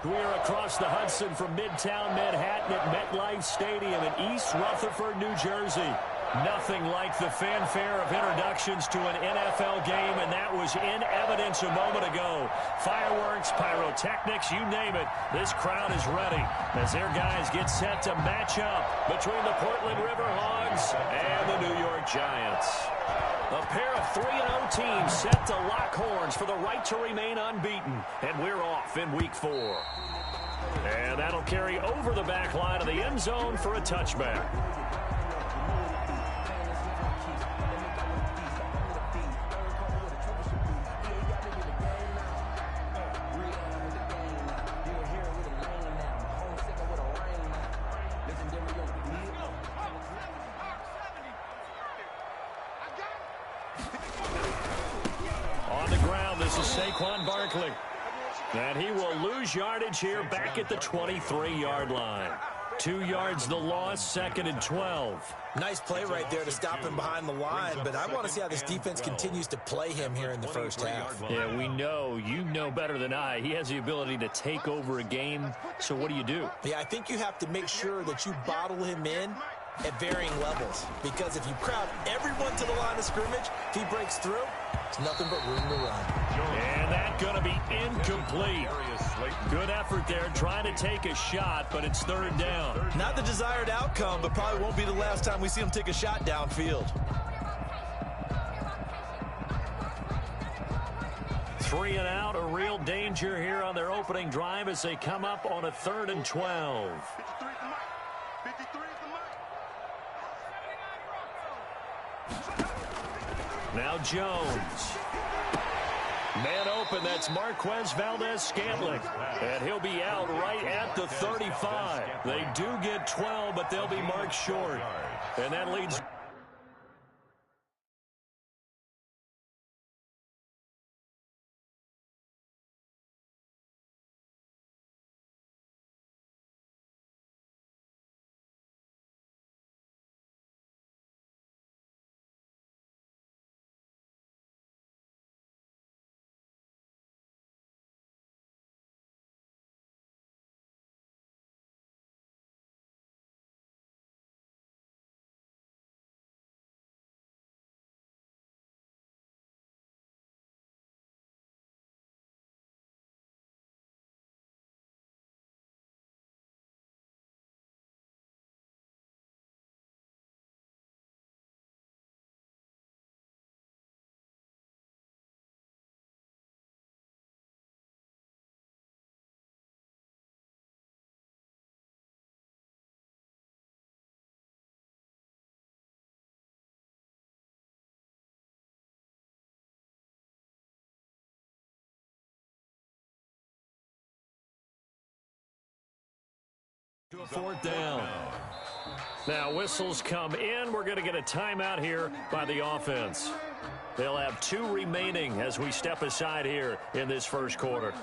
We are across the Hudson from Midtown Manhattan at MetLife Stadium in East Rutherford, New Jersey. Nothing like the fanfare of introductions to an NFL game, and that was in evidence a moment ago. Fireworks, pyrotechnics, you name it. This crowd is ready as their guys get set to match up between the Portland Riverhogs and the New York Giants. A pair of 3-0 teams set to lock horns for the right to remain unbeaten, and we're off in Week 4. And that'll carry over the back line of the end zone for a touchback. And he will lose yardage here back at the 23-yard line. 2 yards the loss, 2nd and 12. Nice play right there to stop him behind the line, but I want to see how this defense continues to play him here in the first half. Yeah, we know, you know better than I, he has the ability to take over a game, so what do? Yeah, I think you have to make sure that you bottle him in at varying levels, because if you crowd everyone to the line of scrimmage, if he breaks through, it's nothing but room to run. And that's going to be incomplete. Good effort there, trying to take a shot, but it's 3rd down. Not the desired outcome, but probably won't be the last time we see him take a shot downfield. 3 and out, a real danger here on their opening drive as they come up on a 3rd and 12. Now Jones. Man open, that's Marquez Valdez-Scantling. And he'll be out right at the 35. They do get 12, but they'll be marked short. And that leads... To a 4th down. Now whistles come in. We're going to get a timeout here by the offense. They'll have 2 remaining as we step aside here in this first quarter.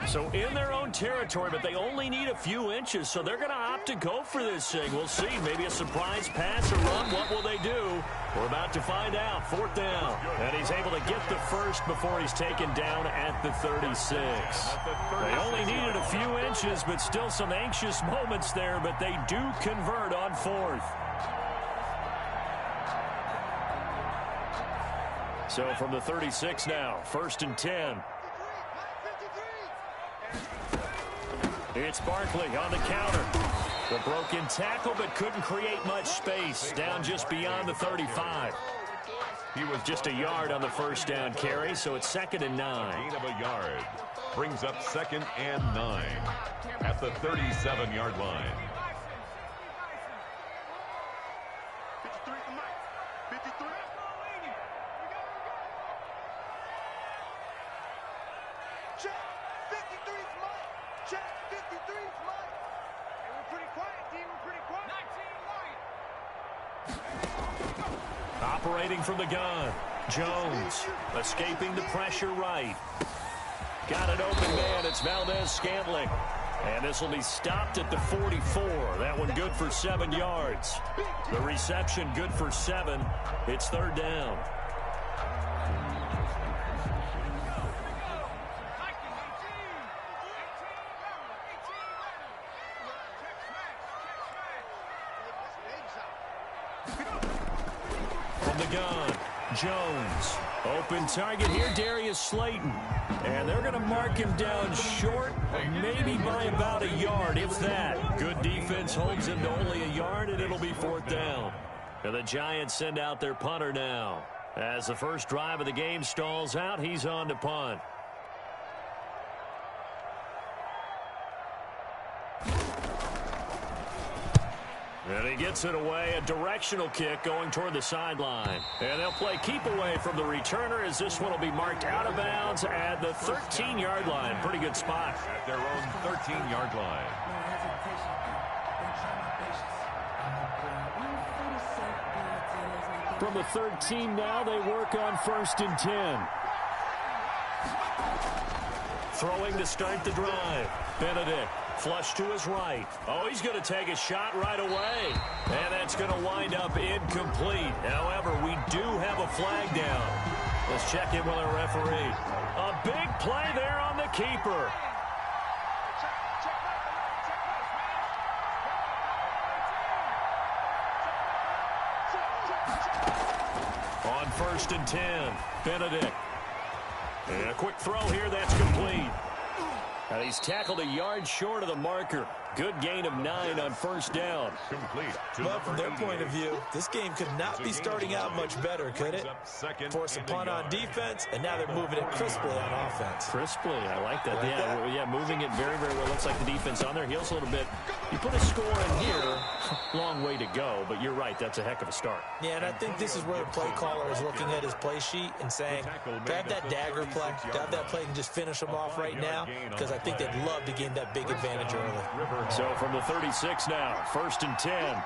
So in their own territory, but they only need a few inches, so they're going to opt to go for this thing. We'll see. Maybe a surprise pass or run. What will they do? We're about to find out. 4th down. And he's able to get the first before he's taken down at the 36. They only needed a few inches, but still some anxious moments there, but they do convert on 4th. So from the 36 now, 1st and 10. It's Barkley on the counter. The broken tackle, but couldn't create much space. Down just beyond the 35. He was just a yard on the first down carry, so it's 2nd and 9. Gain of a yard. Brings up 2nd and 9 at the 37-yard line. Operating from the gun. Jones escaping the pressure right. Got an open man. It's Valdez-Scantling. And this will be stopped at the 44. That one good for 7 yards. The reception good for 7. It's third down. From the gun, Jones. Open target here, Darius Slayton. And they're going to mark him down short, maybe by about a yard, if that. Good defense holds him to only a yard, and it'll be fourth down. And the Giants send out their punter now. As the first drive of the game stalls out, he's on to punt. And he gets it away, a directional kick going toward the sideline. And they'll play keep away from the returner as this one will be marked out of bounds at the 13-yard line. Pretty good spot. At their own 13-yard line. From the 13 now, they work on 1st and 10. Throwing to start the drive. Benedict. Flush to his right. Oh, he's going to take a shot right away. And that's going to wind up incomplete. However, we do have a flag down. Let's check in with our referee. A big play there on the keeper. On 1st and 10, Benedict. And a quick throw here, that's complete. He's tackled a yard short of the marker. Good gain of 9 on 1st down. Complete. Well, from their point of view, this game could not be starting out much better, could it? Force a punt on defense, and now they're moving it crisply on offense. Crisply, I like that. Yeah, moving it very, very well. Looks like the defense on their heels a little bit. You put a score in here, long way to go, but you're right, that's a heck of a start. Yeah, and I think this is where the play caller is looking at his play sheet and saying, grab that dagger play, grab that play and just finish them off right now, because I think they'd love to gain that big advantage early. So from the 36 now, 1st and 10.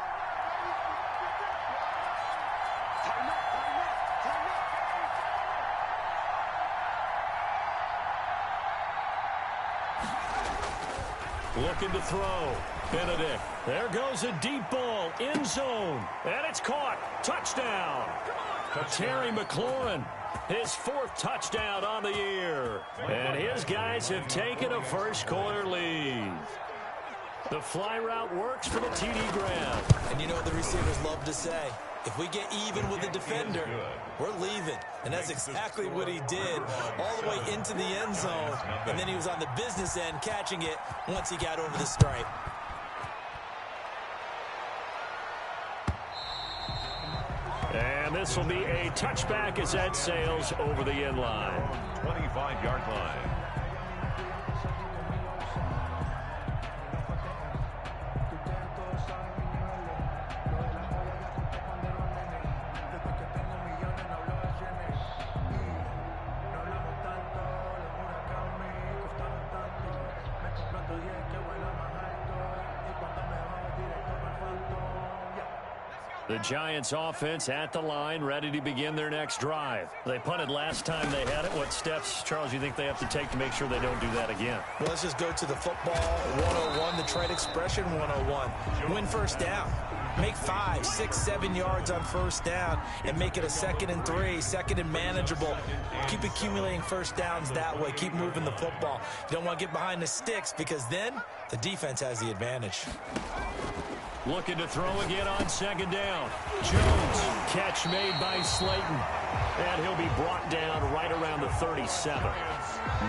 Looking to throw. Benedict. There goes a deep ball. End zone. And it's caught. Touchdown. Terry McLaurin. His 4th touchdown on the year. And his guys have taken a first-quarter lead. The fly route works for the TD grab. And you know what the receivers love to say? If we get even with the defender, we're leaving. And that's exactly what he did all the way into the end zone. And then he was on the business end catching it once he got over the stripe. And this will be a touchback as that sails over the end line. 25-yard line. The Giants offense at the line, ready to begin their next drive. They punted last time they had it. What steps, Charles, you think they have to take to make sure they don't do that again? Well, let's just go to the football 101, the trade expression 101. Win first down. Make 5, 6, 7 yards on first down and make it a 2nd and 3, 2nd and manageable. Keep accumulating first downs that way. Keep moving the football. You don't want to get behind the sticks because then the defense has the advantage. Looking to throw again on 2nd down. Jones, catch made by Slayton. And he'll be brought down right around the 37.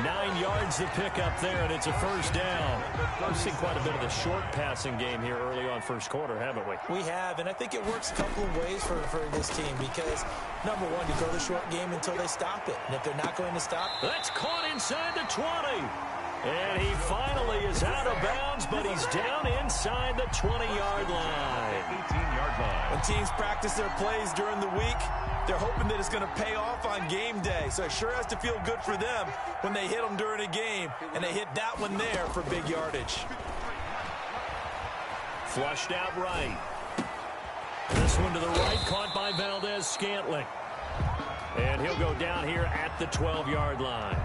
9 yards to pick up there, and it's a first down. We've seen quite a bit of the short passing game here early on first quarter, haven't we? We have, and I think it works a couple of ways for this team because, number one, you throw the short game until they stop it. And if they're not going to stop... That's caught inside the 20. And he finally is out of bounds, but he's down inside the 20-yard line. 18-yard line. When teams practice their plays during the week, they're hoping that it's going to pay off on game day. So it sure has to feel good for them when they hit them during a game, and they hit that one there for big yardage. Flushed out right. This one to the right, caught by Valdez-Scantling. And he'll go down here at the 12-yard line.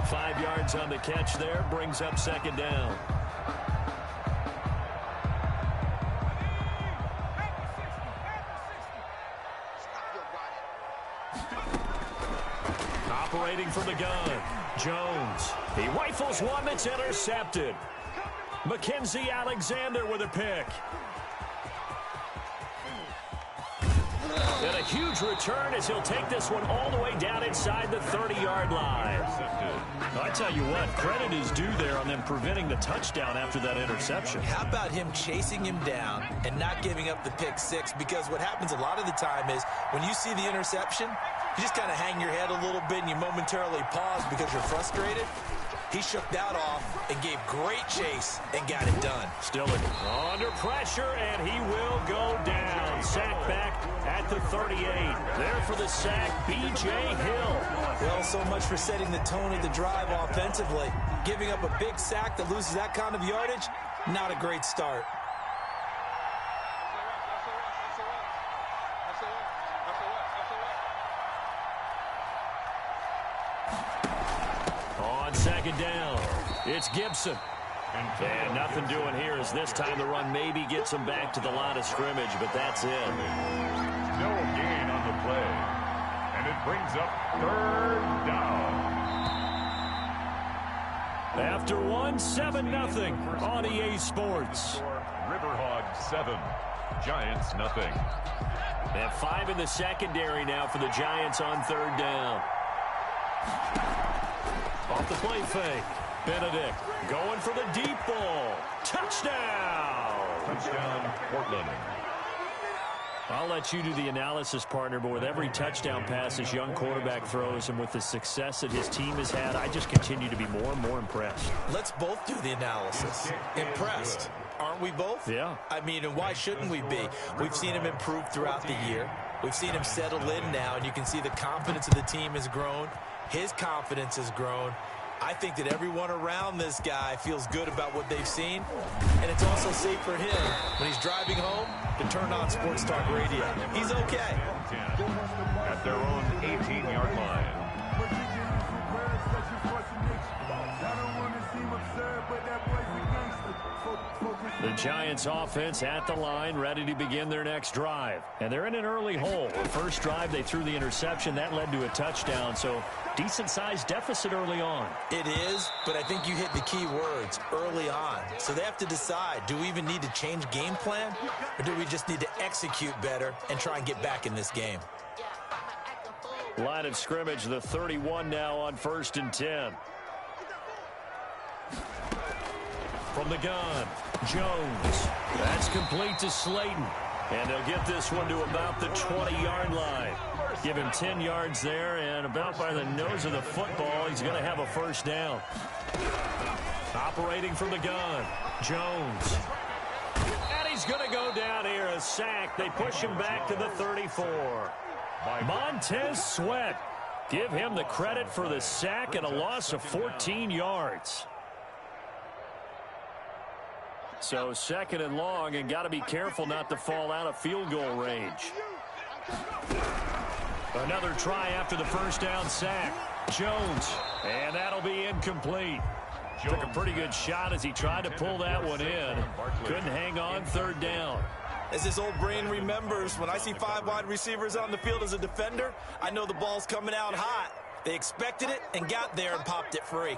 5 yards on the catch there, brings up second down. Operating from the gun, Jones. He rifles one that's intercepted. Mackenzie Alexander with a pick. And a huge return as he'll take this one all the way down inside the 30-yard line. I tell you what, credit is due there on them preventing the touchdown after that interception. How about him chasing him down and not giving up the pick six? Because what happens a lot of the time is when you see the interception, you just kind of hang your head a little bit and you momentarily pause because you're frustrated. He shook that off and gave great chase and got it done. Still under pressure, and he will go down. Sack back at the 38. There for the sack, B.J. Hill. Well, so much for setting the tone of the drive offensively. Giving up a big sack that loses that kind of yardage, not a great start. On second down, it's Gibson. And nothing doing here as this time the run maybe gets him back to the line of scrimmage, but that's it. No gain on the play. And it brings up third down. After one, 7-0 on EA Sports. Riverhogs 7, Giants nothing. They have 5 in the secondary now for the Giants on third down. Off the play fake. Benedict going for the deep ball. Touchdown! Touchdown, Portland. I'll let you do the analysis, partner, but with every touchdown pass his young quarterback throws and with the success that his team has had, I just continue to be more and more impressed. Let's both do the analysis. Impressed. Aren't we both? Yeah. I mean, and why shouldn't we be? We've seen him improve throughout the year. We've seen him settle in now, and you can see the confidence of the team has grown. His confidence has grown. I think that everyone around this guy feels good about what they've seen, and it's also safe for him when he's driving home to turn on Sports Talk Radio. He's okay. At their own 18-yard line. The Giants offense at the line, ready to begin their next drive. And they're in an early hole. The first drive, they threw the interception. That led to a touchdown, so decent-sized deficit early on. It is, but I think you hit the key words, early on. So they have to decide, do we even need to change game plan, or do we just need to execute better and try and get back in this game? Line of scrimmage, the 31 now on 1st and 10. From the gun, Jones. That's complete to Slayton. And they'll get this one to about the 20-yard line. Give him 10 yards there, and about by the nose of the football, he's going to have a first down. Operating from the gun, Jones. And he's going to go down here, a sack. They push him back to the 34. Montez Sweat. Give him the credit for the sack and a loss of 14 yards. So 2nd and long, and got to be careful not to fall out of field goal range. Another try after the first down sack. Jones, and that'll be incomplete. Took a pretty good shot as he tried to pull that one in. Couldn't hang on, 3rd down. As his old brain remembers, when I see 5 wide receivers on the field as a defender, I know the ball's coming out hot. They expected it and got there and popped it free.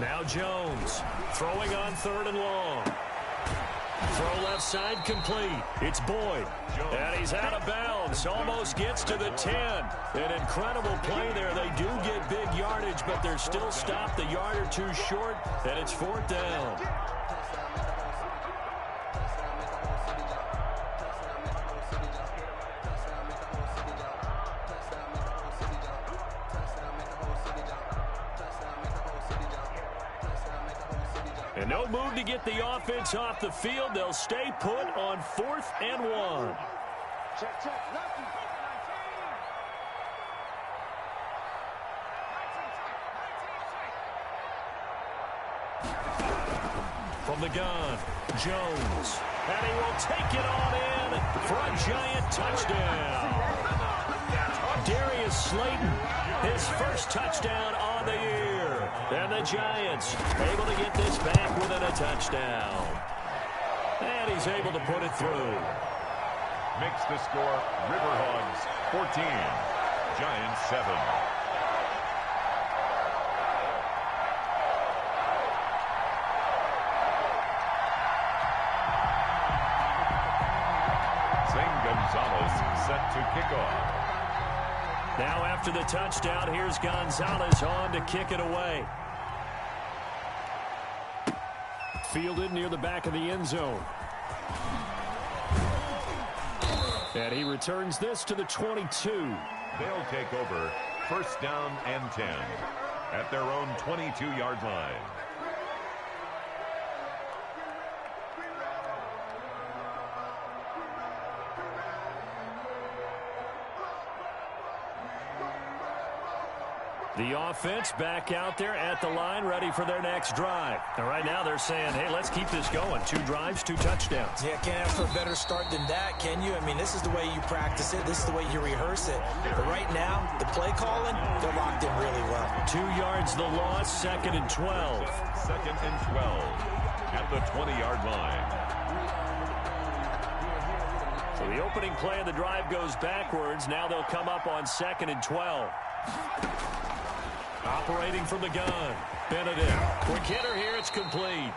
Now Jones, throwing on 3rd and long. Throw left side complete. It's Boyd. And he's out of bounds. Almost gets to the 10. An incredible play there. They do get big yardage, but they're still stopped a yard or two short, and it's 4th down. And no move to get the offense off the field. They'll stay put on 4th and 1. From the gun, Jones. And he will take it on in for a giant touchdown. Darius Slayton, his first touchdown on the year. And the Giants able to get this back within a touchdown. And he's able to put it through. Makes the score Riverhogs 14, Giants 7. Gonzalez set to kick off. Now after the touchdown, here's Gonzalez on to kick it away. Fielded near the back of the end zone. And he returns this to the 22. They'll take over first down and 10 at their own 22-yard line. The offense back out there at the line, ready for their next drive. And right now they're saying, hey, let's keep this going. 2 drives, 2 touchdowns. Yeah, can't ask for a better start than that, can you? I mean, this is the way you practice it. This is the way you rehearse it. But right now, the play calling, they're locked in really well. 2 yards the loss, 2nd and 12. 2nd and 12 at the 20-yard line. So the opening play of the drive goes backwards. Now they'll come up on 2nd and 12. Operating from the gun, Benedict. Quick hitter here, it's complete.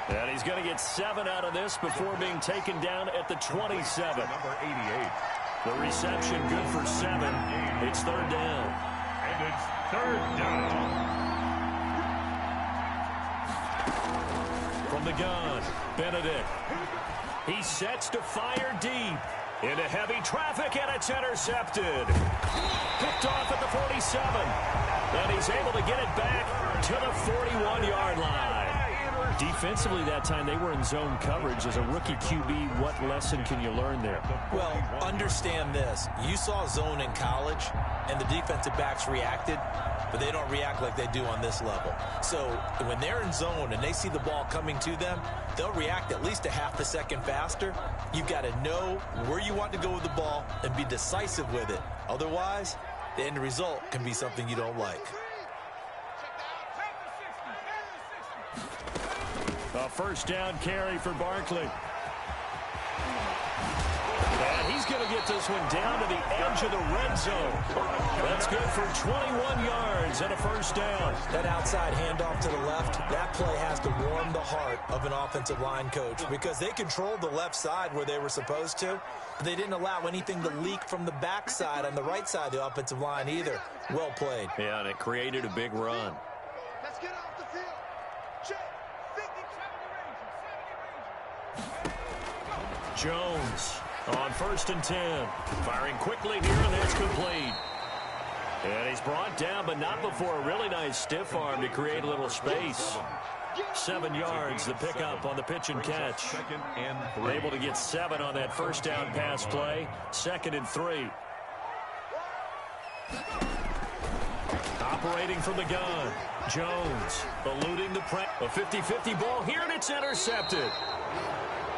And he's going to get 7 out of this before being taken down at the 27. Number 88. The reception good for 7. It's 3rd down. And it's 3rd down. From the gun, Benedict. He sets to fire deep. Into heavy traffic, and it's intercepted. Picked off at the 47. And he's able to get it back to the 41-yard line. Defensively that time, they were in zone coverage. As a rookie QB, what lesson can you learn there? Well, understand this. You saw zone in college, and the defensive backs reacted, but they don't react like they do on this level. So when they're in zone and they see the ball coming to them, they'll react at least a half a second faster. You've got to know where you want to go with the ball and be decisive with it. Otherwise, the end result can be something you don't like. A first down carry for Barkley. And he's going to get this one down to the edge of the red zone. That's good for 21 yards and a first down. That outside handoff to the left, that play has to warm the heart of an offensive line coach because they controlled the left side where they were supposed to, but they didn't allow anything to leak from the backside on the right side of the offensive line either. Well played. Yeah, and it created a big run. Let's get off the field. Check. 50, 70 range. Jones on 1st and 10. Firing quickly here, and that's complete. And he's brought down, but not before a really nice stiff arm to create a little space. 7 yards, the pickup on the pitch and catch. 2nd and 3. Able to get 7 on that first down pass play. 2nd and 3. Operating from the gun. Jones eluding the press. A 50-50 ball here, and it's intercepted.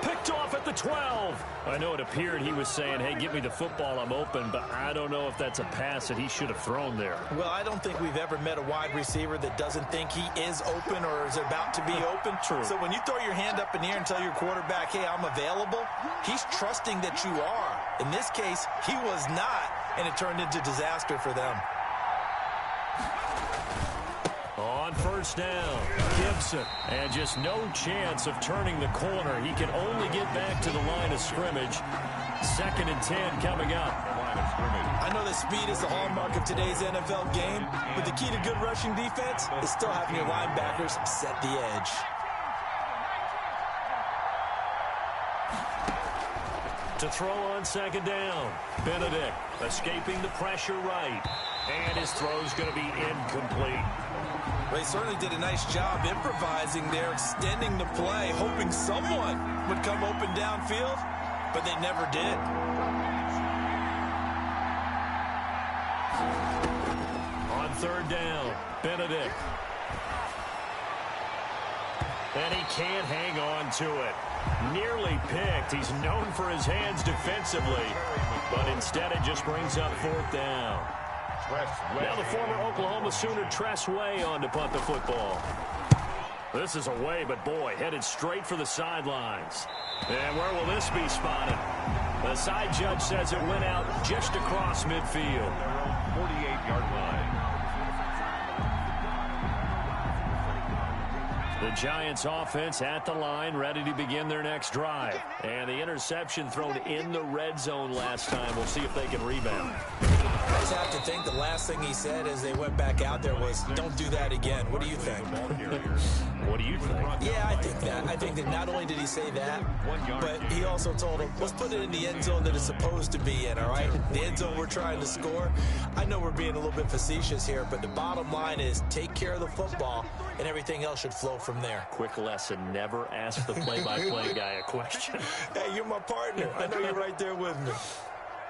Picked off at the 12. I know it appeared he was saying, hey, give me the football, I'm open, but I don't know if that's a pass that he should have thrown there. Well, I don't think we've ever met a wide receiver that doesn't think he is open or is about to be open. True. So when you throw your hand up in the air and tell your quarterback, hey, I'm available, he's trusting that you are. In this case, he was not, and it turned into disaster for them. On first down, Gibson, and just no chance of turning the corner. He can only get back to the line of scrimmage. 2nd and 10 coming up. I know that speed is the hallmark of today's NFL game, but the key to good rushing defense is still having your linebackers set the edge. To throw on 2nd down, Benedict escaping the pressure right, and his throw's going to be incomplete. They certainly did a nice job improvising there, extending the play, hoping someone would come open downfield, but they never did. On 3rd down, Benedict. And he can't hang on to it. Nearly picked. He's known for his hands defensively, but instead it just brings up 4th down. Now the former Oklahoma Sooner Tress Way on to punt the football. This is away, but boy, headed straight for the sidelines. And where will this be spotted? The side judge says it went out just across midfield. 48-yard line. The Giants offense at the line, ready to begin their next drive. And the interception thrown in the red zone last time. We'll see if they can rebound. I just have to think the last thing he said as they went back out there was, don't do that again. What do you think? What do you think? Yeah, I think that. I think that not only did he say that, but he also told him, let's put it in the end zone that it's supposed to be in, all right? The end zone we're trying to score. I know we're being a little bit facetious here, but the bottom line is take care of the football, and everything else should flow from there. Quick lesson, never ask the play-by-play guy a question. Hey, you're my partner. I know you're right there with me.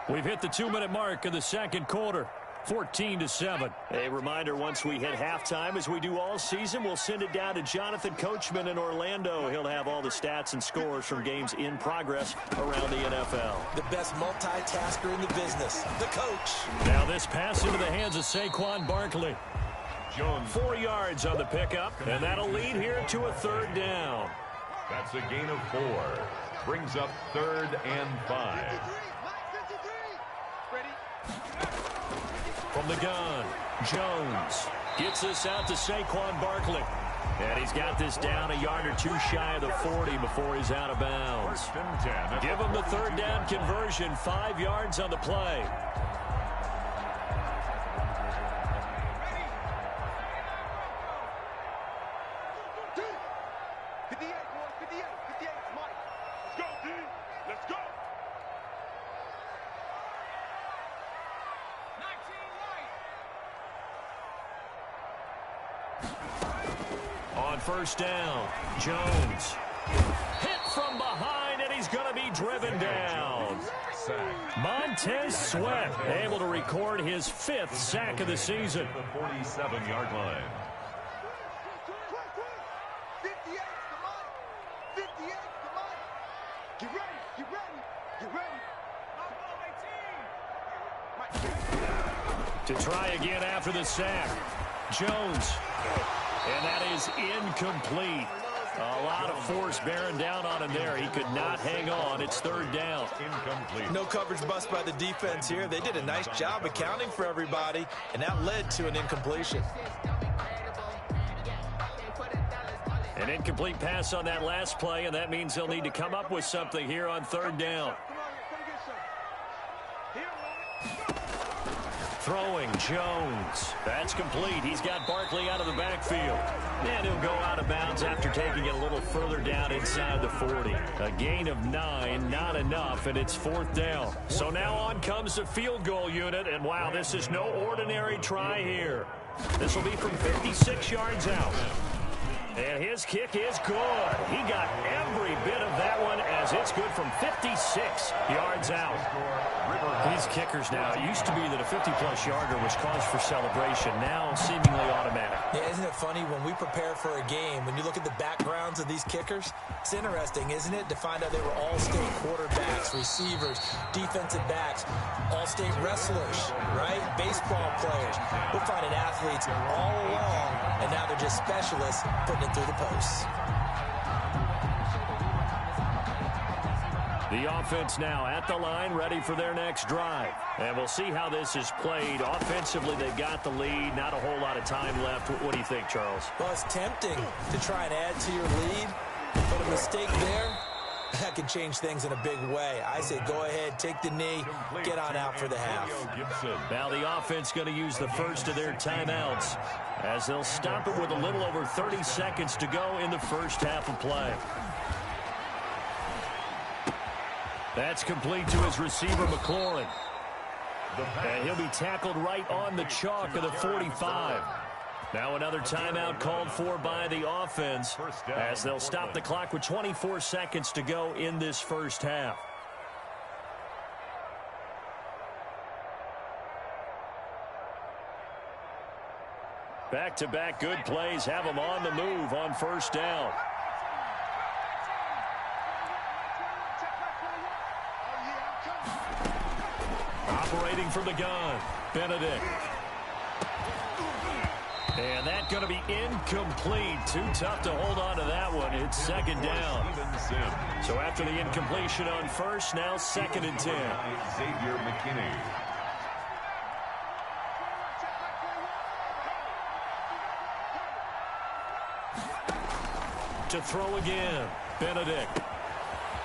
We've hit the 2-minute mark of the second quarter. 14-7. A reminder, once we hit halftime, as we do all season, we'll send it down to Jonathan Coachman in Orlando. He'll have all the stats and scores from games in progress around the NFL. The best multitasker in the business, the coach. Now this pass into the hands of Saquon Barkley. 4 yards on the pickup, and that'll lead here to a 3rd down. That's a gain of 4. Brings up 3rd and 5. From the gun, Jones gets this out to Saquon Barkley. And he's got this down a yard or two shy of the 40 before he's out of bounds. Give him the 3rd down conversion, 5 yards on the play. On 1st down, Jones hit from behind, and he's going to be driven down. Montez Sweat able to record his 5th sack of the season. The 47-yard line. 58, come on. 58, come on. Get ready, get ready, get ready. To try again after the sack, Jones. And that is incomplete. A lot of force bearing down on him there. He could not hang on. It's 3rd down. Incomplete. No coverage bust by the defense here. They did a nice job accounting for everybody, and that led to an incompletion. An incomplete pass on that last play, and that means they'll need to come up with something here on 3rd down. Throwing, Jones. That's complete. He's got Barkley out of the backfield. And he'll go out of bounds after taking it a little further down inside the 40. A gain of 9, not enough, and it's 4th down. So now on comes the field goal unit, and wow, this is no ordinary try here. This will be from 56 yards out. And his kick is good. He got every bit of that one as it's good from 56 yards out. These kickers now, it used to be that a 50-plus yarder was cause for celebration. Now seemingly automatic. Yeah, isn't it funny when we prepare for a game, when you look at the backgrounds of these kickers, it's interesting, isn't it, to find out they were all-state quarterbacks, receivers, defensive backs, all-state wrestlers, right? Baseball players. We're finding athletes all along, and now they're just specialists putting it through the posts. The offense now at the line, ready for their next drive. And we'll see how this is played. Offensively, they've got the lead. Not a whole lot of time left. What do you think, Charles? Well, it's tempting to try and add to your lead, but a mistake there, that can change things in a big way. I say go ahead, take the knee, get on out for the half. Now the offense going to use the first of their timeouts as they'll stop it with a little over 30 seconds to go in the first half of play. That's complete to his receiver, McLaurin. And he'll be tackled right on the chalk of the 45. Now another timeout called for by the offense as they'll stop the clock with 24 seconds to go in this first half. Back-to-back good plays have them on the move on 1st down. Operating from the gun, Benedict. And that's going to be incomplete. Too tough to hold on to that one. It's second down. So after the incompletion on first, now 2nd and 10. Xavier McKinney. To throw again, Benedict.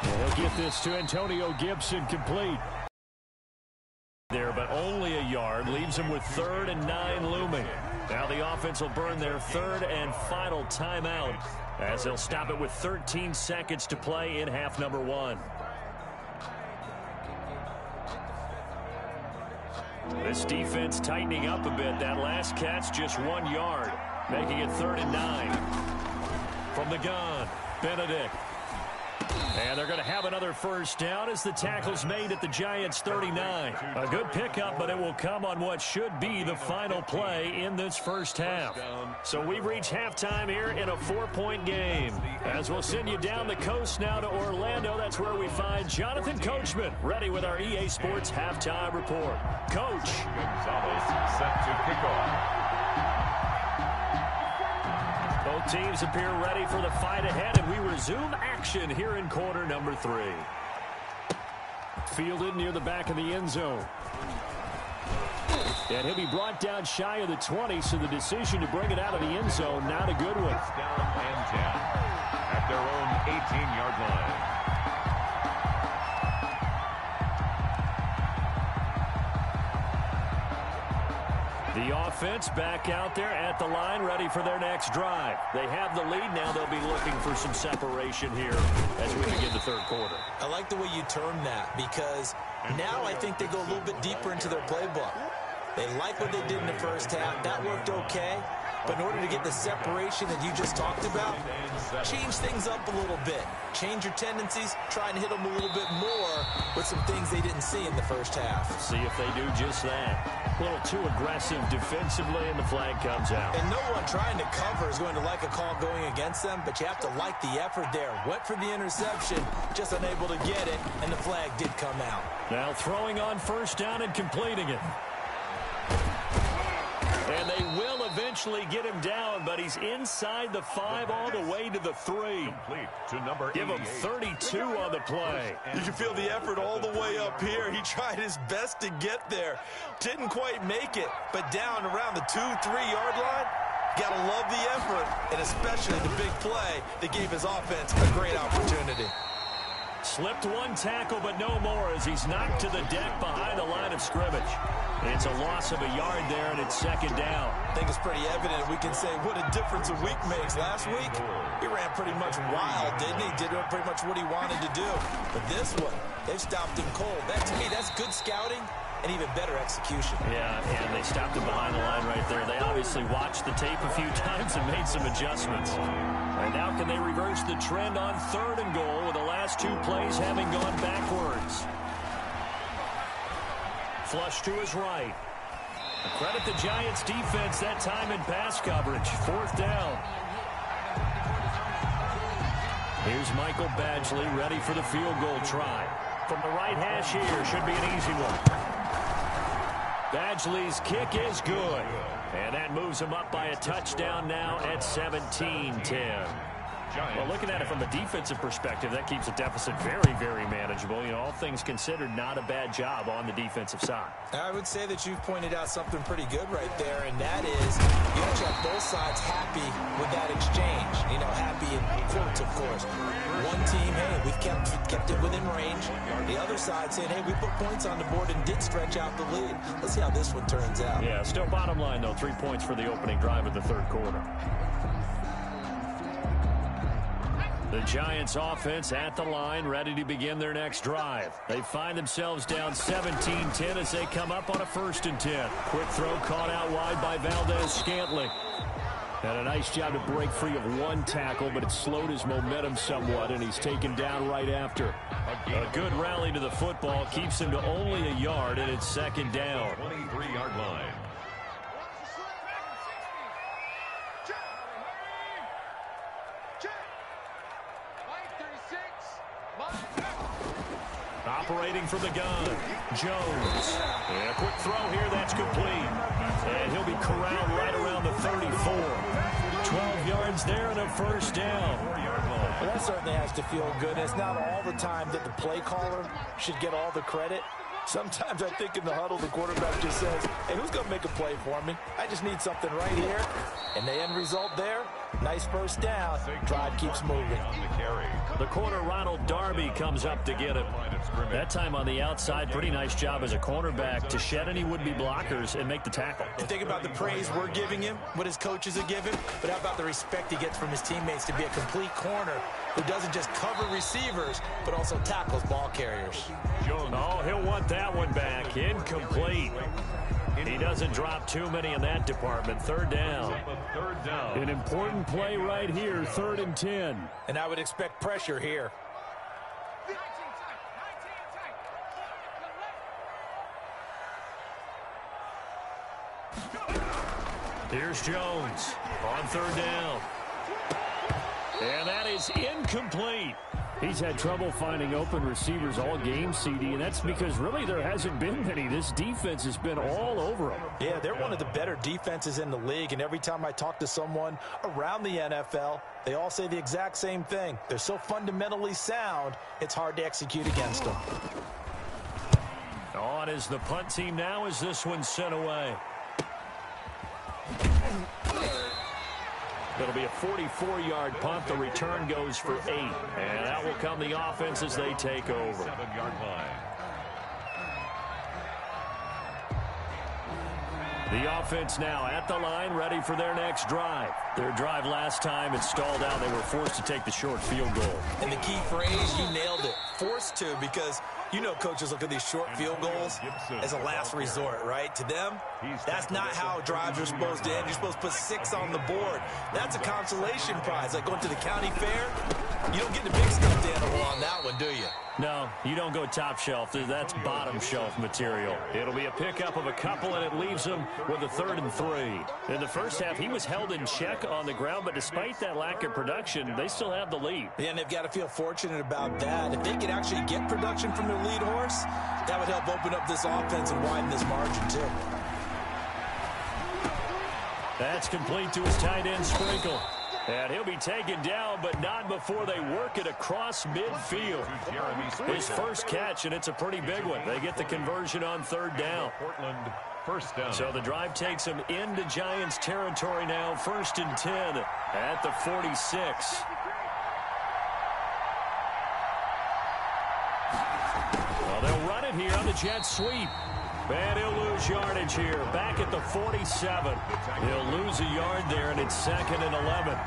And he'll get this to Antonio Gibson, complete. There, but only a yard, leaves him with 3rd and 9 looming. Now the offense will burn their 3rd and final timeout as they'll stop it with 13 seconds to play in half number 1. This defense tightening up a bit. That last catch just 1 yard, making it 3rd and 9. From the gun, Benedict. And they're going to have another first down as the tackle's made at the Giants' 39. A good pickup, but it will come on what should be the final play in this first half. So we've reached halftime here in a 4-point game. As we'll send you down the coast now to Orlando, that's where we find Jonathan Coachman, ready with our EA Sports Halftime Report. Coach. Gonzalez set to kick off. Both teams appear ready for the fight ahead, and we resume action here in quarter number 3. Fielded near the back of the end zone. And he'll be brought down shy of the 20, so the decision to bring it out of the end zone, not a good one. It's down and 10 at their own 18-yard line. The offense back out there at the line, ready for their next drive. They have the lead now. They'll be looking for some separation here as we begin the third quarter. I like the way you term that, because now I think they go a little bit deeper into their playbook. They like what they did in the first half. That worked okay. But in order to get the separation that you just talked about, change things up a little bit. Change your tendencies, try and hit them a little bit more with some things they didn't see in the first half. See if they do just that. A little too aggressive defensively, and the flag comes out. And no one trying to cover is going to like a call going against them, but you have to like the effort there. Went for the interception, just unable to get it, and the flag did come out. Now throwing on first down and completing it. And they will eventually get him down, but he's inside the 5 all the way to the 3. Complete to number 88. Give him 32 on the play. You can feel the effort all the way up here. He tried his best to get there. Didn't quite make it, but down around the 2-3-yard line, gotta love the effort, and especially the big play that gave his offense a great opportunity. Slipped one tackle, but no more as he's knocked to the deck behind the line of scrimmage. It's a loss of a yard there, and it's second down. I think it's pretty evident. We can say what a difference a week makes. Last week, he ran pretty much wild, didn't he? Did pretty much what he wanted to do. But this one, they've stopped him cold. That, to me, that's good scouting and even better execution. Yeah, and they stopped him behind the line right there. They obviously watched the tape a few times and made some adjustments. And now can they reverse the trend on 3rd and goal with the last 2 plays having gone backwards? Flush to his right. Credit the Giants defense that time in pass coverage. 4th down. Here's Michael Badgley ready for the field goal try. From the right hash here, should be an easy one. Badgley's kick is good. And that moves him up by a touchdown now at 17-10. Well, looking at it from a defensive perspective, that keeps the deficit very, very manageable. You know, all things considered, not a bad job on the defensive side. I would say that you've pointed out something pretty good right there, and that is you actually have both sides happy with that exchange. You know, happy in quotes, of course. One team, hey, we've kept it within range. The other side saying, hey, we put points on the board and did stretch out the lead. Let's see how this one turns out. Yeah, still bottom line, though, 3 points for the opening drive of the third quarter. The Giants offense at the line, ready to begin their next drive. They find themselves down 17-10 as they come up on a 1st and 10. Quick throw caught out wide by Valdez-Scantling. And a nice job to break free of one tackle, but it slowed his momentum somewhat, and he's taken down right after. A good rally to the football keeps him to only a yard, and it's second down. 23-yard line. Operating from the gun, Jones. And a quick throw here, that's complete. And he'll be corralled right around the 34. 12 yards there and a first down. Well, that certainly has to feel good. It's not all the time that the play caller should get all the credit. Sometimes I think in the huddle, the quarterback just says, hey, who's going to make a play for me? I just need something right here. And the end result there, nice first down. Drive keeps moving. The corner, Ronald Darby, comes up to get him. That time on the outside, pretty nice job as a cornerback to shed any would-be blockers and make the tackle. And think about the praise we're giving him, what his coaches are giving, but how about the respect he gets from his teammates to be a complete corner who doesn't just cover receivers, but also tackles ball carriers. Oh, he'll want that one back. Incomplete. He doesn't drop too many in that department. Third down. An important play right here, 3rd and 10. And I would expect pressure here. Here's Jones on 3rd down. And that is incomplete. He's had trouble finding open receivers all game, CD, and that's because really there hasn't been many. This defense has been all over them. Yeah, they're one of the better defenses in the league, and every time I talk to someone around the NFL, they all say the exact same thing. They're so fundamentally sound, it's hard to execute against them. On is the punt team now as this one's sent away. It'll be a 44-yard punt. The return goes for 8. And that will come the offense as they take over. 7-yard line. The offense now at the line, ready for their next drive. Their drive last time, it stalled out. They were forced to take the short field goal. And the key phrase, you nailed it, forced to, because you know coaches look at these short field goals as a last resort, right? To them, that's not how drives are supposed to end. You're supposed to put 6 on the board. That's a consolation prize, like going to the county fair. You don't get the big stuffed animal on that one, do you? No, you don't go top shelf. That's bottom shelf material. It'll be a pickup of a couple, and it leaves them with a 3rd and 3. In the first half, he was held in check on the ground, but despite that lack of production, they still have the lead. Yeah, and they've got to feel fortunate about that. If they could actually get production from their lead horse, that would help open up this offense and widen this margin, too. That's complete to his tight end, Sprinkle. And he'll be taken down, but not before they work it across midfield. His first catch, and it's a pretty big one. They get the conversion on 3rd down. Portland, first down. So the drive takes them into Giants territory now, 1st and 10 at the 46. Well, they'll run it here on the jet sweep. And he'll lose yardage here, back at the 47. He'll lose a yard there, and it's 2nd and 11.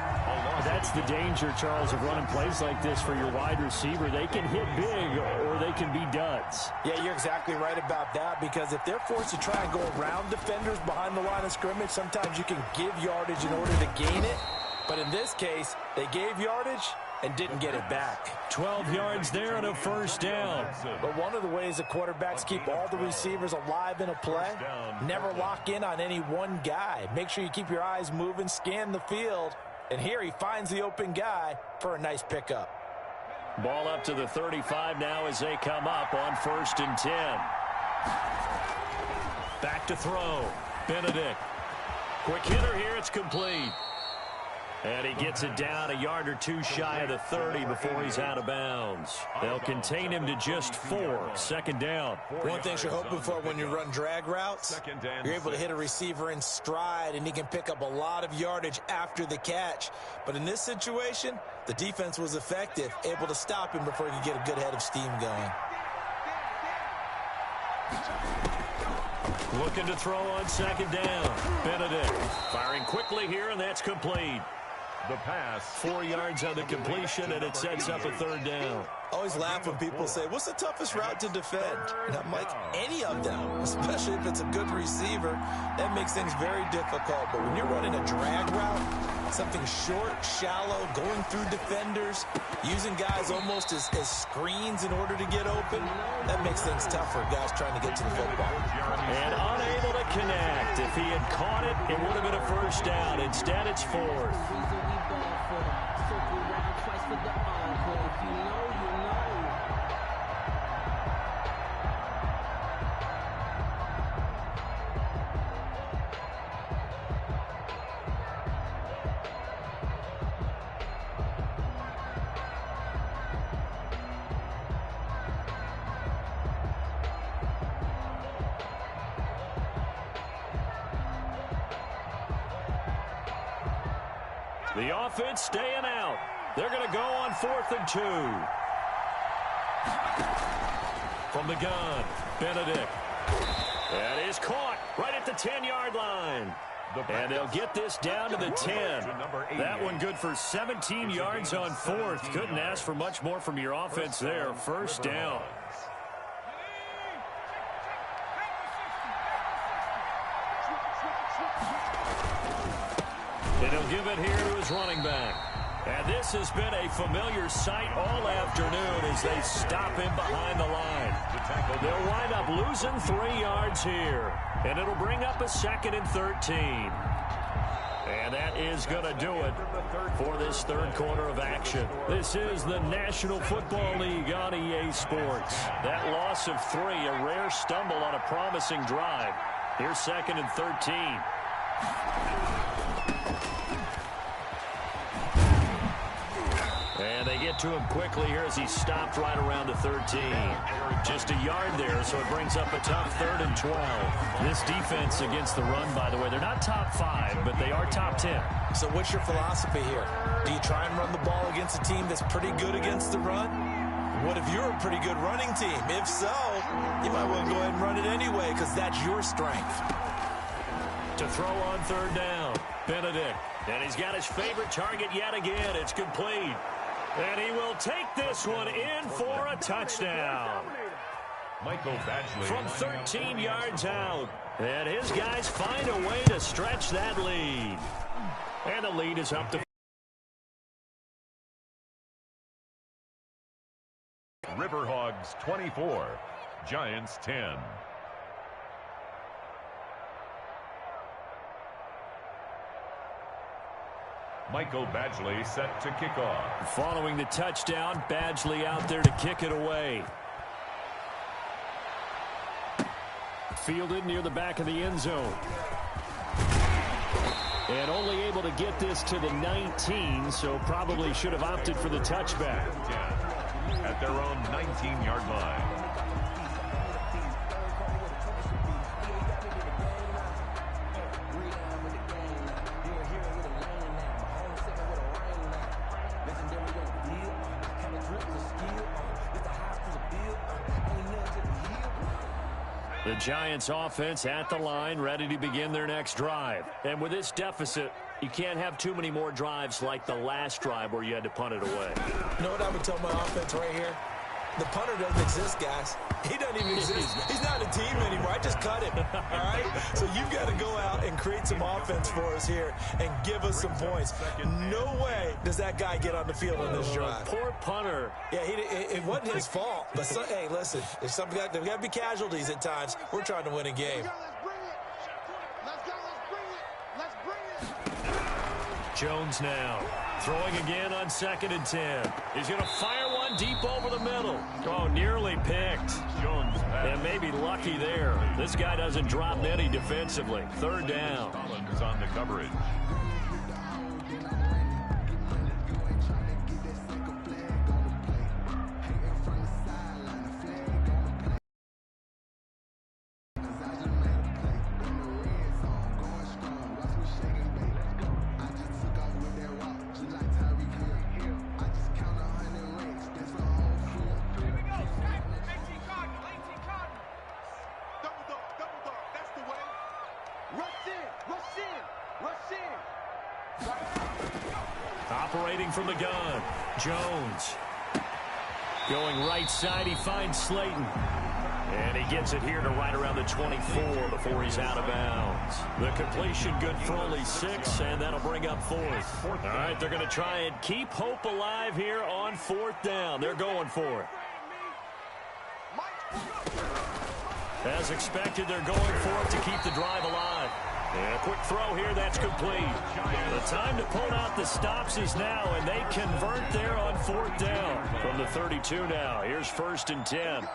That's the danger, Charles, of running plays like this for your wide receiver. They can hit big, or they can be duds. Yeah, you're exactly right about that, because if they're forced to try and go around defenders behind the line of scrimmage, sometimes you can give yardage in order to gain it. But in this case, they gave yardage and didn't get it back. 12 yards there and a first down. But one of the ways the quarterbacks keep all the receivers alive in a play, never lock in on any one guy. Make sure you keep your eyes moving, scan the field, and here he finds the open guy for a nice pickup. Ball up to the 35 now as they come up on 1st and 10. Back to throw. Benedict. Quick hitter here. It's complete. And he gets it down a yard or two shy of the 30 before he's out of bounds. They'll contain him to just 4. 2nd down. One thing you're hoping for when you run drag routes, you're able to hit a receiver in stride, and he can pick up a lot of yardage after the catch. But in this situation, the defense was effective, able to stop him before he could get a good head of steam going. Looking to throw on 2nd down. Benedict firing quickly here, and that's complete. The pass. 4 yards on the completion, and it sets up a 3rd down. I always laugh when people say, what's the toughest route to defend? And I'm like, any of them, especially if it's a good receiver. That makes things very difficult. But when you're running a drag route, something short, shallow, going through defenders, using guys almost as screens in order to get open, that makes things tough for guys trying to get to the football. And unable to connect. If he had caught it, it would have been a first down. Instead, it's 4th. The offense staying out. They're going to go on 4th and 2. From the gun, Benedict. That is caught right at the 10-yard line. And they'll get this down to the 10. That one good for 17 yards on 4th. Couldn't ask for much more from your offense there. First down. And he'll give it here to his running back. And this has been a familiar sight all afternoon as they stop him behind the line. They'll wind up losing 3 yards here. And it'll bring up a 2nd and 13. And that is going to do it for this third quarter of action. This is the National Football League on EA Sports. That loss of 3, a rare stumble on a promising drive. Here's 2nd and 13. And they get to him quickly here as he stopped right around the 13. Just a yard there, so it brings up a tough 3rd and 12. This defense against the run, by the way, they're not top 5, but they are top 10. So what's your philosophy here? Do you try and run the ball against a team that's pretty good against the run? What if you're a pretty good running team? If so, you might want to go ahead and run it anyway because that's your strength. To throw on 3rd down, Benedict. And he's got his favorite target yet again. It's complete. And he will take this one in for a touchdown. Michael Badgley From 13 yards out. And his guys find a way to stretch that lead. And the lead is up to Riverhogs 24, Giants 10. Michael Badgley set to kick off. Following the touchdown, Badgley out there to kick it away. Fielded near the back of the end zone. And only able to get this to the 19, so probably should have opted for the touchback. At their own 19-yard line. The Giants offense at the line, ready to begin their next drive. And with this deficit, you can't have too many more drives like the last drive where you had to punt it away. You know what I would tell my offense right here? The punter doesn't exist, guys. He doesn't even exist. He's not a team anymore. I just cut him, all right? So you've got to go out and create some offense for us here and give us some points. No way does that guy get on the field on this drive. Poor punter. Yeah, it wasn't his fault. But, hey, listen, there's got to be casualties at times. We're trying to win a game. Jones now throwing again on 2nd and 10. He's going to fire one deep over the middle. Oh, nearly picked. Jones and maybe lucky there. This guy doesn't drop any defensively. 3rd down. Collins on the coverage. Operating from the gun, Jones. Going right side, he finds Slayton. And he gets it here to right around the 24 before he's out of bounds. The completion good for only 6, and that'll bring up 4th. All right, they're going to try and keep hope alive here on 4th down. They're going for it. As expected, they're going for it to keep the drive alive. And a quick throw here, that's complete. The time to pull out the stops is now, and they convert there on 4th down. From the 32 now, here's 1st and 10.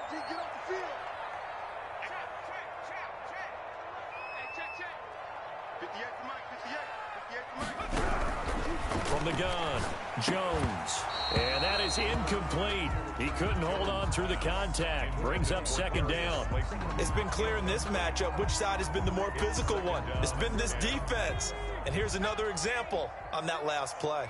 From the gun, Jones. And that is incomplete. He couldn't hold on through the contact. Brings up second down. It's been clear in this matchup which side has been the more physical one. It's been this defense. And here's another example on that last play.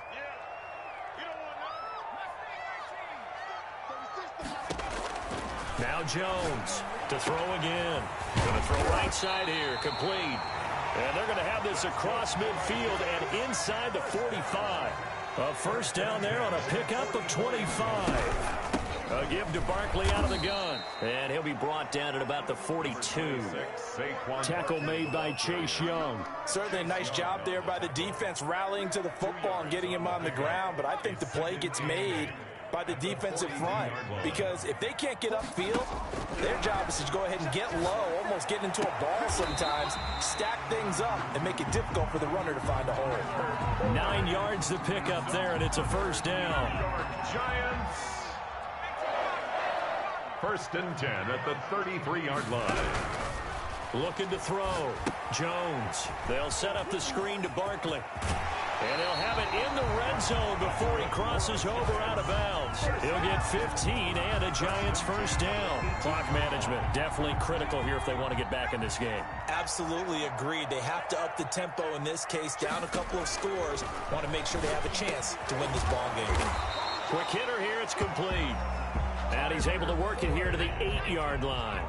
Now Jones to throw again. Going to throw right side here, complete. And they're going to have this across midfield and inside the 45. A first down there on a pickup of 25. A give to Barkley out of the gun. And he'll be brought down at about the 42. Tackle made by Chase Young. Certainly a nice job there by the defense rallying to the football and getting him on the ground. But I think the play gets made by the defensive front, because if they can't get upfield, their job is to go ahead and get low, almost get into a ball sometimes, stack things up, and make it difficult for the runner to find a hole. 9 yards to pick up there, and it's a first down. Giants. First and 10 at the 33-yard line. Looking to throw. Jones. They'll set up the screen to Barkley. And he'll have it in the red zone before he crosses over out of bounds. He'll get 15 and a Giants first down. Clock management definitely critical here if they want to get back in this game. Absolutely agreed. They have to up the tempo in this case, down a couple of scores. Want to make sure they have a chance to win this ball game. Quick hitter here, it's complete. And he's able to work it here to the 8-yard line.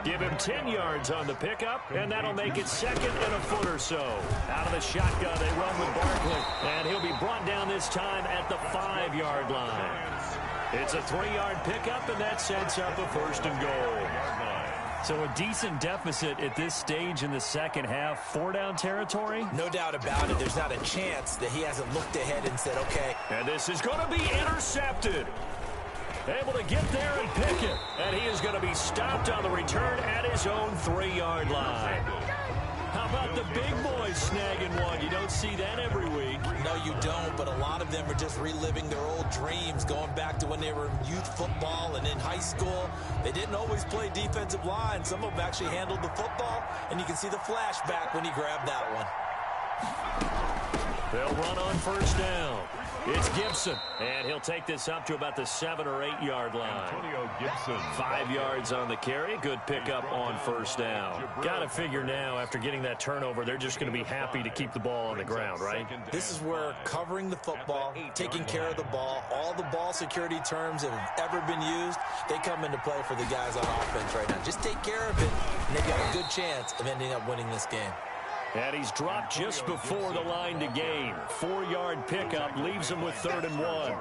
Give him 10 yards on the pickup, and that'll make it second and a foot or so. Out of the shotgun, they run with Barkley, and he'll be brought down this time at the 5-yard line. It's a 3-yard pickup, and that sets up a first and goal. So a decent deficit at this stage in the second half. 4-down territory? No doubt about it. There's not a chance that he hasn't looked ahead and said, okay. And this is going to be intercepted. Able to get there and pick it. And he is going to be stopped on the return at his own 3-yard line. How about the big boys snagging one? You don't see that every week. No, you don't, but a lot of them are just reliving their old dreams, going back to when they were in youth football and in high school. They didn't always play defensive line. Some of them actually handled the football, and you can see the flashback when he grabbed that one. They'll run on first down. It's Gibson, and he'll take this up to about the 7- or 8-yard line. Antonio Gibson. 5 yards on the carry. Good pickup on first down. Got to figure now, after getting that turnover, they're just going to be happy to keep the ball on the ground, right? This is where covering the football, taking care of the ball, all the ball security terms that have ever been used, they come into play for the guys on offense right now. Just take care of it, and they've got a good chance of ending up winning this game. And he's dropped just before the line to gain. 4-yard pickup leaves him with 3rd and 1.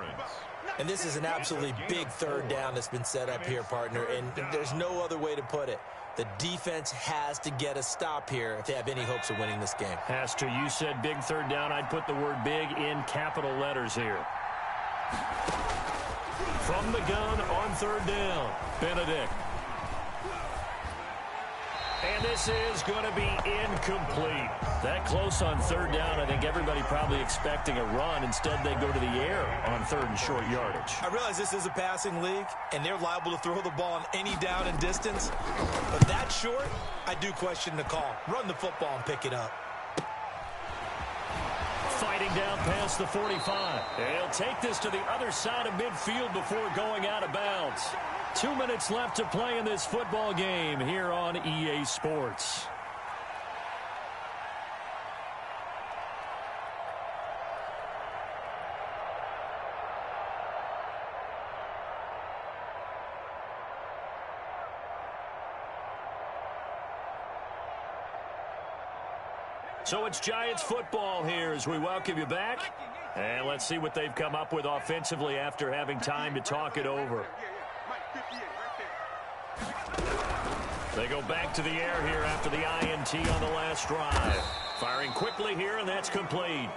And this is an absolutely big third down that's been set up here, partner, and there's no other way to put it. The defense has to get a stop here if they have any hopes of winning this game. Has to. You said big third down. I'd put the word big in capital letters here. From the gun on 3rd down, Benedict. And this is going to be incomplete. That close on 3rd down, I think everybody probably expecting a run. Instead, they go to the air on 3rd and short yardage. I realize this is a passing league, and they're liable to throw the ball on any down and distance. But that short, I do question the call. Run the football and pick it up. Fighting down past the 45. And he'll take this to the other side of midfield before going out of bounds. 2 minutes left to play in this football game here on EA Sports. So it's Giants football here as we welcome you back. And let's see what they've come up with offensively after having time to talk it over. They go back to the air here after the INT on the last drive. Firing quickly here, and that's complete.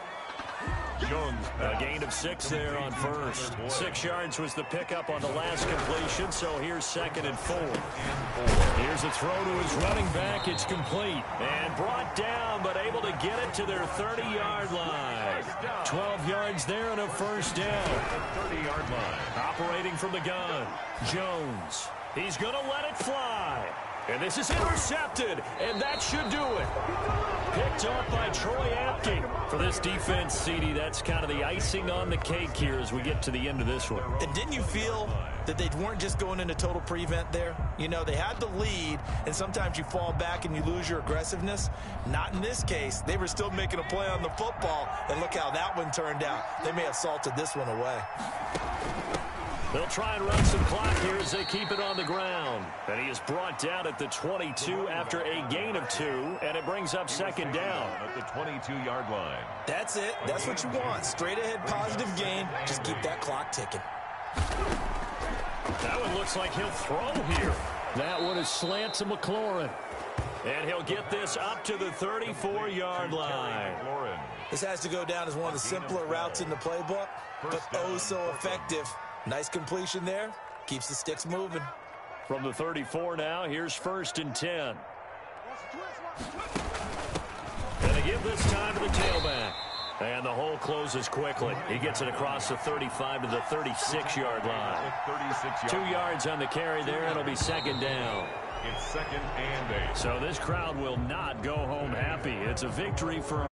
Jones, a gain of 6 there on first. 6 yards was the pickup on the last completion, so here's 2nd and 4. Here's a throw to his running back. It's complete and brought down, but able to get it to their 30-yard line. 12 yards there and a first down. 30-yard line. Operating from the gun, Jones. He's going to let it fly. And this is intercepted, and that should do it. Picked up by Troy Apke. For this defense, Geedie, that's kind of the icing on the cake here as we get to the end of this one. And didn't you feel that they weren't just going into total prevent there? You know, they had the lead, and sometimes you fall back and you lose your aggressiveness. Not in this case. They were still making a play on the football, and look how that one turned out. They may have salted this one away. They'll try and run some clock here as they keep it on the ground. And he is brought down at the 22 after a gain of 2, and it brings up second down. At the 22-yard line. That's it. That's what you want. Straight ahead positive gain. Just keep that clock ticking. That one looks like he'll throw here. That one is slant to McLaurin. And he'll get this up to the 34-yard line. This has to go down as one of the simpler routes in the playbook, but oh so effective. Nice completion there. Keeps the sticks moving. From the 34 now, here's 1st and 10. And they give this time to the tailback. And the hole closes quickly. He gets it across the 35 to the 36-yard line. 2 yards on the carry there. It'll be second down. It's 2nd and 8. So this crowd will not go home happy. It's a victory for